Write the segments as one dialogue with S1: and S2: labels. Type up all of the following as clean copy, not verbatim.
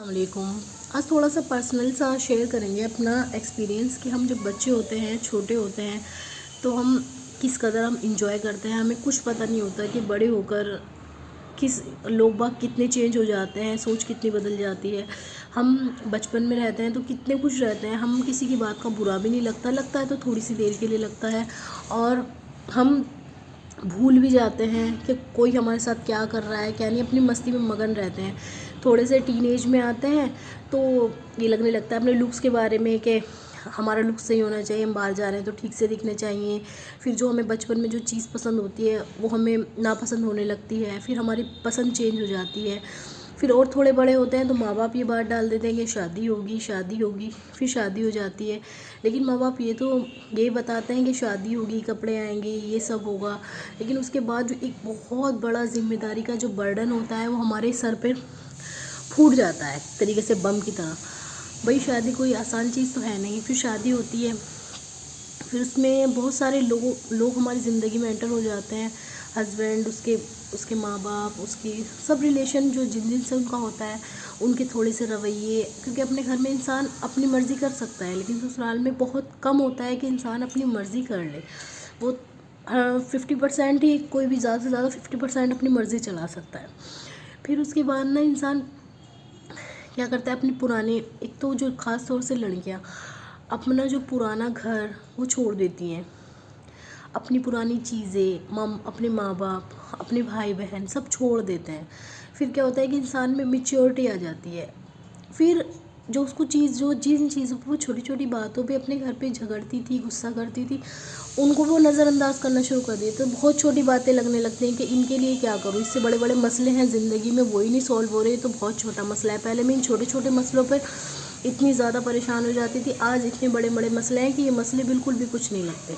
S1: السلام علیکم۔ آج تھوڑا سا پرسنل سا شیئر کریں گے اپنا ایکسپیرینس کہ ہم جب بچے ہوتے ہیں، چھوٹے ہوتے ہیں، تو ہم کس قدر انجوائے کرتے ہیں۔ ہمیں کچھ پتہ نہیں ہوتا کہ بڑے ہو کر لوگ باگ کتنے چینج ہو جاتے ہیں، سوچ کتنی بدل جاتی ہے۔ ہم بچپن میں رہتے ہیں تو کتنے خوش رہتے ہیں، ہم کسی کی بات کا برا بھی نہیں لگتا ہے تو تھوڑی سی دیر کے لیے لگتا ہے، اور ہم بھول بھی جاتے ہیں کہ کوئی ہمارے ساتھ کیا کر رہا ہے کیا نہیں، اپنی مستی میں مگن رہتے ہیں۔ تھوڑے سے ٹین ایج میں آتے ہیں تو یہ لگنے لگتا ہے اپنے لکس کے بارے میں کہ ہمارا لکس صحیح ہونا چاہیے، ہم باہر جا رہے ہیں تو ٹھیک سے دکھنے چاہیے۔ پھر جو ہمیں بچپن میں جو چیز پسند ہوتی ہے وہ ہمیں ناپسند ہونے لگتی ہے، پھر ہماری پسند چینج ہو جاتی ہے۔ پھر اور تھوڑے بڑے ہوتے ہیں تو ماں باپ یہ بات ڈال دیتے ہیں کہ شادی ہوگی، پھر شادی ہو جاتی ہے۔ لیکن ماں باپ یہ تو یہی بتاتے ہیں کہ شادی ہوگی، کپڑے آئیں گے، یہ سب ہوگا، لیکن اس کے بعد جو ایک بہت بڑا ذمہ داری کا جو برڈن ہوتا ہے وہ ہمارے سر پہ پھوٹ جاتا ہے، ایک طریقے سے بم کی طرح۔ بھئی شادی کوئی آسان چیز تو ہے نہیں۔ پھر شادی ہوتی ہے، پھر اس میں بہت سارے لوگ ہماری زندگی میں انٹر ہو جاتے ہیں، ہسبینڈ، اس کے ماں باپ، اس کی سب ریلیشن جو جن سے ان کا ہوتا ہے، ان کے تھوڑے سے رویے، کیونکہ اپنے گھر میں انسان اپنی مرضی کر سکتا ہے، لیکن سسرال میں بہت کم ہوتا ہے کہ انسان اپنی مرضی کر لے۔ وہ 50% ہی، کوئی بھی زیادہ سے زیادہ 50% اپنی مرضی چلا سکتا ہے۔ پھر اس کے بعد انسان کیا کرتا ہے، اپنی پرانے، ایک تو جو خاص طور سے لڑکیاں اپنا جو پرانا گھر وہ چھوڑ دیتی ہیں، اپنی پرانی چیزیں، اپنے ماں باپ، اپنے بھائی بہن سب چھوڑ دیتے ہیں۔ پھر کیا ہوتا ہے کہ انسان میں میچیورٹی آ جاتی ہے۔ پھر جن چیزوں پہ وہ چھوٹی چھوٹی باتوں پہ اپنے گھر پہ جھگڑتی تھی، غصہ کرتی تھی، ان کو وہ نظر انداز کرنا شروع کر دیتے، تو بہت چھوٹی باتیں لگنے لگتی ہیں کہ ان کے لیے کیا کروں، اس سے بڑے بڑے مسئلے ہیں زندگی میں وہی نہیں سولو ہو رہے، تو بہت چھوٹا مسئلہ ہے۔ پہلے میں ان چھوٹے چھوٹے مسئلوں پہ اتنی زیادہ پریشان ہو جاتی تھی، آج اتنے بڑے بڑے مسئلے ہیں کہ یہ مسئلے بالکل بھی کچھ نہیں لگتے۔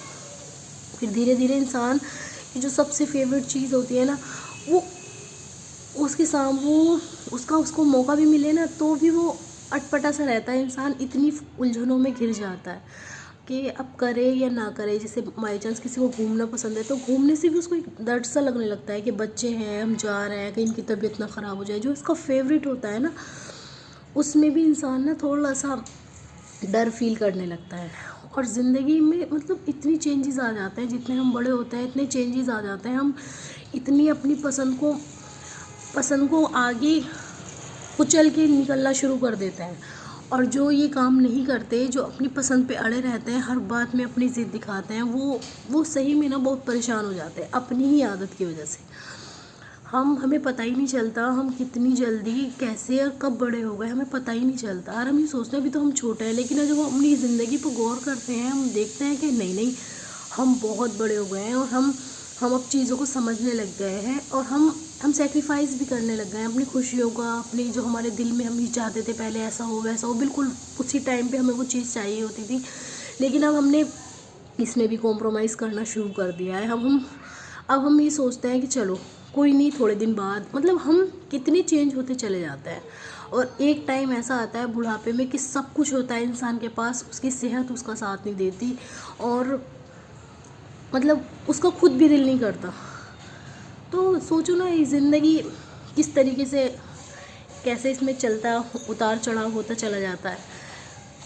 S1: پھر دھیرے دھیرے انسان کی جو سب سے فیوریٹ چیز ہوتی ہے نا، وہ اس کو موقع بھی ملے نا تو بھی وہ اٹپٹا سا رہتا ہے، انسان اتنی الجھنوں میں گھر جاتا ہے کہ اب کرے یا نہ کرے۔ جیسے بائی چانس کسی کو گھومنا پسند ہے تو گھومنے سے بھی اس کو ایک درد سا لگنے لگتا ہے کہ بچے ہیں، ہم جا رہے ہیں کہ ان کی طبیعت نہ خراب ہو جائے۔ جو اس کا فیوریٹ ہوتا ہے نا، اس میں بھی انسان نا تھوڑا سا ڈر فیل کرنے لگتا ہے۔ اور زندگی میں مطلب اتنی چینجز آ جاتے ہیں، جتنے ہم بڑے ہوتے ہیں اتنے چینجز آ جاتے ہیں، ہم اتنی اپنی پسند کو آگے کچل کے نکلنا شروع کر دیتے ہیں، اور جو یہ کام نہیں کرتے، جو اپنی پسند پہ اڑے رہتے ہیں، ہر بات میں اپنی ضد دکھاتے ہیں، وہ صحیح میں نا بہت پریشان ہو جاتے ہیں اپنی ہی عادت کی وجہ سے۔ ہمیں پتہ ہی نہیں چلتا ہم کتنی جلدی کیسے اور کب بڑے ہو گئے، ہمیں پتہ ہی نہیں چلتا، اور ہم یہ سوچتے ہیں ابھی تو ہم چھوٹے ہیں، لیکن جب ہم اپنی زندگی پہ غور کرتے ہیں، ہم دیکھتے ہیں کہ نہیں ہم بہت بڑے ہو گئے ہیں، اور ہم اب چیزوں کو سمجھنے لگ گئے ہیں، اور ہم سیکریفائز بھی کرنے لگ گئے ہیں اپنی خوشیوں کا، اپنی جو ہمارے دل میں ہم یہ چاہتے تھے پہلے ایسا ہو ویسا ہو، بالکل اسی ٹائم پہ ہمیں وہ چیز چاہیے ہوتی تھی، لیکن اب ہم نے اس میں بھی کمپرومائز کرنا شروع کر دیا ہے۔ اب ہم یہ سوچتے ہیں کہ چلو کوئی نہیں، تھوڑے دن بعد، مطلب ہم کتنے چینج ہوتے چلے جاتے ہیں، اور ایک ٹائم ایسا آتا ہے بڑھاپے میں کہ سب کچھ ہوتا ہے انسان کے پاس، اس کی صحت اس کا ساتھ نہیں دیتی، اور مطلب اس کا خود بھی دل نہیں کرتا۔ تو سوچو نا، یہ زندگی کس طریقے سے، کیسے اس میں چلتا، اتار چڑھاؤ ہوتا چلا جاتا ہے۔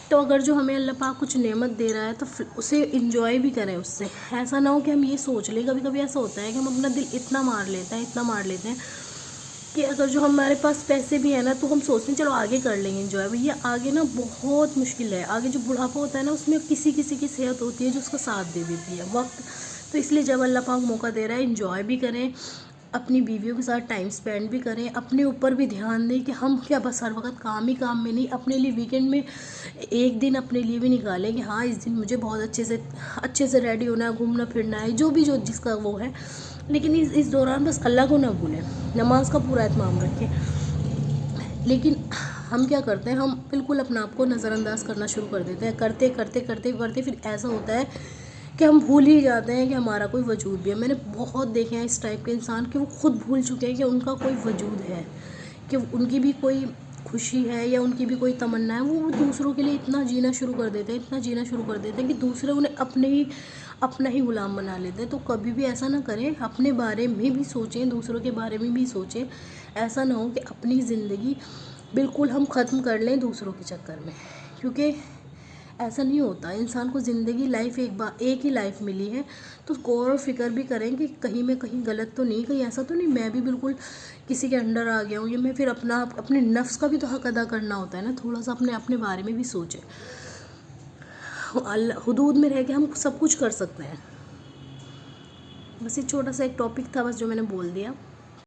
S1: تو اگر جو ہمیں اللہ پاک کچھ نعمت دے رہا ہے تو اسے انجوائے بھی کریں، اس سے ایسا نہ ہو کہ ہم یہ سوچ لیں، کبھی کبھی ایسا ہوتا ہے کہ ہم اپنا دل اتنا مار لیتے ہیں کہ اگر جو ہمارے پاس پیسے بھی ہیں نا تو ہم سوچتے ہیں چلو آگے کر لیں گے انجوائے، بھیا آگے نا بہت مشکل ہے، آگے جو بڑھاپا ہوتا ہے نا اس میں کسی کی صحت ہوتی ہے جو اس کا ساتھ دے دیتی ہے وقت، تو اس لیے جب اللہ پاک موقع دے رہا ہے انجوائے بھی کریں، اپنی بیویوں کے ساتھ ٹائم سپینڈ بھی کریں، اپنے اوپر بھی دھیان دیں کہ ہم کیا بس ہر وقت کام میں نہیں، اپنے لیے ویکنڈ میں ایک دن اپنے لیے بھی نکالیں کہ ہاں اس دن مجھے بہت اچھے سے ریڈی ہونا ہے، گھومنا پھرنا ہے، جو جس کا وہ ہے، لیکن اس دوران بس اللہ کو نہ بھولیں، نماز کا پورا اہتمام رکھیں۔ لیکن ہم کیا کرتے ہیں، ہم بالکل اپنا آپ کو نظر انداز کرنا شروع کر دیتے ہیں، کرتے پھر ایسا ہوتا ہے کہ ہم بھول ہی جاتے ہیں کہ ہمارا کوئی وجود بھی ہے۔ میں نے بہت دیکھے ہیں اس ٹائپ کے انسان کہ وہ خود بھول چکے ہیں کہ ان کا کوئی وجود ہے، کہ ان کی بھی کوئی خوشی ہے یا ان کی بھی کوئی تمنا ہے، وہ دوسروں کے لیے اتنا جینا شروع کر دیتے ہیں کہ دوسرے انہیں اپنا ہی غلام بنا لیتے ہیں۔ تو کبھی بھی ایسا نہ کریں، اپنے بارے میں بھی سوچیں، دوسروں کے بارے میں بھی سوچیں، ایسا نہ ہو کہ اپنی زندگی بالکل ہم ختم کر لیں دوسروں کے چکر میں، کیونکہ ایسا نہیں ہوتا. انسان کو زندگی ایک ہی لائف ملی ہے، تو غور و فکر بھی کریں کہ کہیں میں کہیں غلط تو نہیں، کہیں ایسا تو نہیں میں بھی بالکل کسی کے انڈر آ گیا ہوں. یا میں پھر اپنے نفس کا بھی تو حق ادا کرنا ہوتا ہے نا، تھوڑا سا اپنے بارے میں بھی سوچیں. حدود میں رہ کے ہم سب کچھ کر سکتے ہیں. بس یہ چھوٹا سا ایک ٹاپک تھا بس جو میں نے بول دیا.